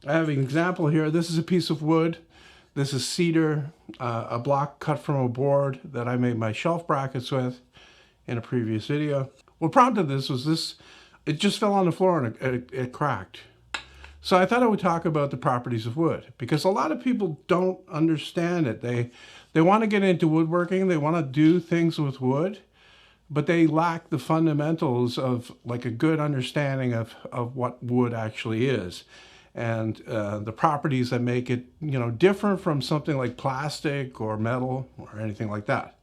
I have an example here. This is a piece of wood. This is cedar, a block cut from a board that I made my shelf brackets with in a previous video. What prompted this was it just fell on the floor and it cracked. So I thought I would talk about the properties of wood, because a lot of people don't understand it. They want to get into woodworking, they want to do things with wood, but they lack the fundamentals of like a good understanding of what wood actually is. And the properties that make it, different from something like plastic or metal or anything like that.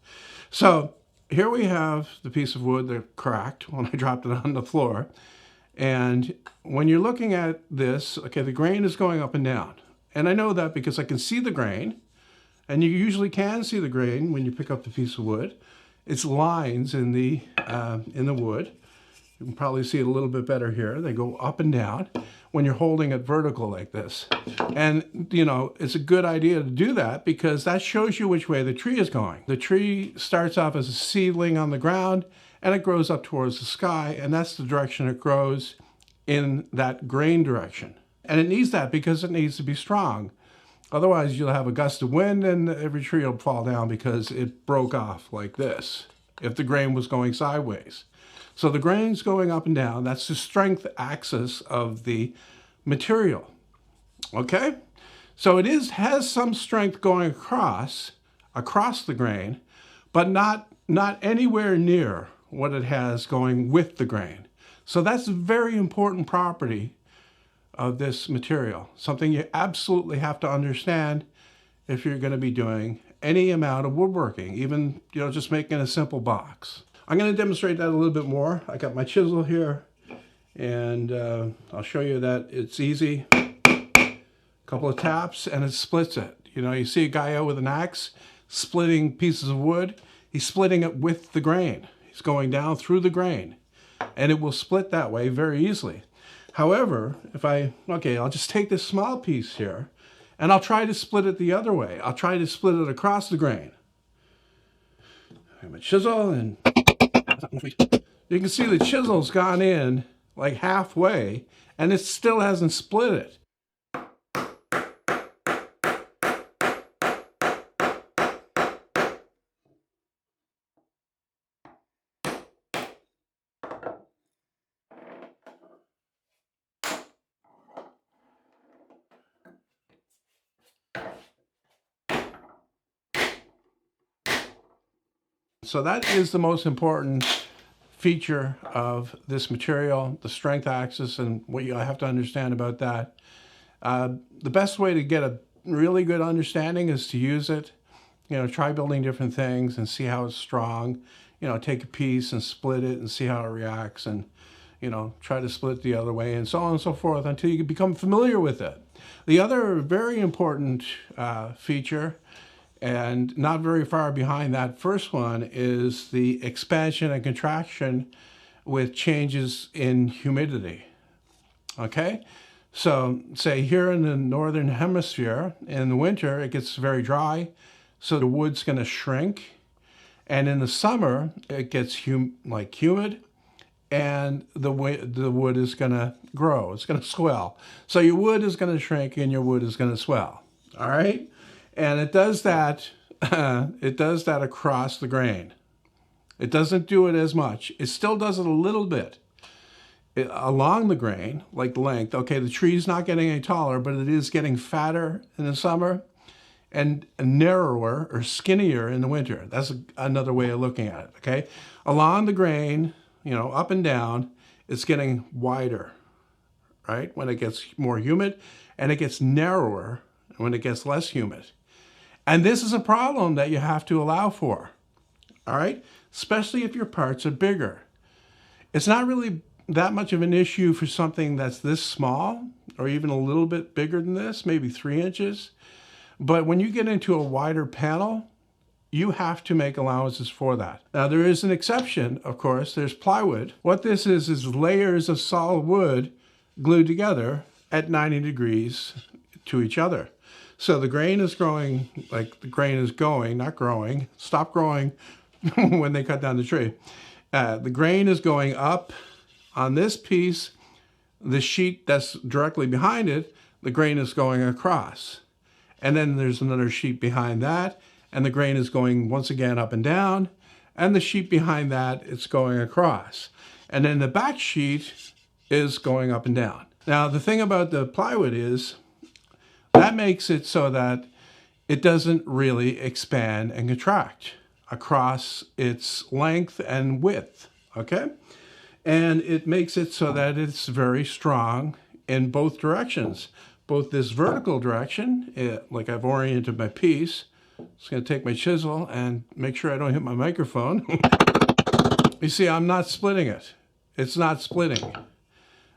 So here we have the piece of wood that cracked when I dropped it on the floor. And when you're looking at this, okay, the grain is going up and down. And I know that because I can see the grain, and you usually can see the grain when you pick up the piece of wood. It's lines in the wood. You can probably see it a little bit better here. They go up and down when you're holding it vertical like this. And, it's a good idea to do that because that shows you which way the tree is going. The tree starts off as a seedling on the ground and it grows up towards the sky, and that's the direction it grows, in that grain direction. And it needs that because it needs to be strong. Otherwise, you'll have a gust of wind and every tree will fall down because it broke off like this if the grain was going sideways. So the grain's going up and down. That's the strength axis of the material. Okay? So it has some strength going across the grain, but not anywhere near what it has going with the grain. So that's a very important property of this material. Something you absolutely have to understand if you're going to be doing any amount of woodworking, even just making a simple box. I'm going to demonstrate that a little bit more. I got my chisel here, and I'll show you that it's easy. A couple of taps and it splits it. You see a guy out with an axe splitting pieces of wood. He's splitting it with the grain. He's going down through the grain, and it will split that way very easily. However, I'll just take this small piece here and I'll try to split it the other way. I'll try to split it across the grain. I have my chisel, and you can see the chisel's gone in like halfway and it still hasn't split it. So that is the most important feature of this material, the strength axis, and what you have to understand about that. The best way to get a really good understanding is to use it. Try building different things and see how it's strong. Take a piece and split it and see how it reacts, and try to split it the other way, and so on and so forth until you become familiar with it. The other very important feature, and not very far behind that first one, is the expansion and contraction with changes in humidity. Okay? So say here in the northern hemisphere, in the winter, it gets very dry, so the wood's going to shrink. And in the summer, it gets humid, and the wood is going to grow. It's going to swell. So your wood is going to shrink and your wood is going to swell. All right? And it does that. It does that across the grain. It doesn't do it as much. It still does it a little bit along the grain, like the length. Okay, the tree's not getting any taller, but it is getting fatter in the summer and narrower or skinnier in the winter. That's another way of looking at it. Okay, along the grain, up and down, it's getting wider, right? When it gets more humid, and it gets narrower when it gets less humid. And this is a problem that you have to allow for, all right? Especially if your parts are bigger. It's not really that much of an issue for something that's this small, or even a little bit bigger than this, maybe 3 inches. But when you get into a wider panel, you have to make allowances for that. Now, there is an exception, of course. There's plywood. What this is layers of solid wood glued together at 90 degrees to each other. So the grain is growing, like the grain is not growing, stop growing when they cut down the tree. The grain is going up on this piece. The sheet that's directly behind it, the grain is going across. And then there's another sheet behind that, and the grain is going once again up and down, and the sheet behind that, it's going across. And then the back sheet is going up and down. Now, the thing about the plywood is that makes it so that it doesn't really expand and contract across its length and width, okay? And it makes it so that it's very strong in both directions. Both this vertical direction, like I've oriented my piece. Just gonna take my chisel and make sure I don't hit my microphone. You see, I'm not splitting it. It's not splitting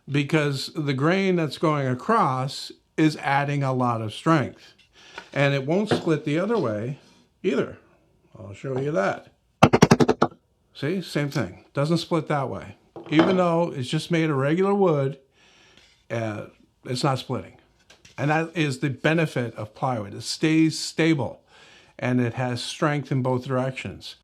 because the grain that's going across is adding a lot of strength. And it won't split the other way either. I'll show you that. See, same thing. Doesn't split that way. Even though it's just made of regular wood, it's not splitting. And that is the benefit of plywood. It stays stable and it has strength in both directions.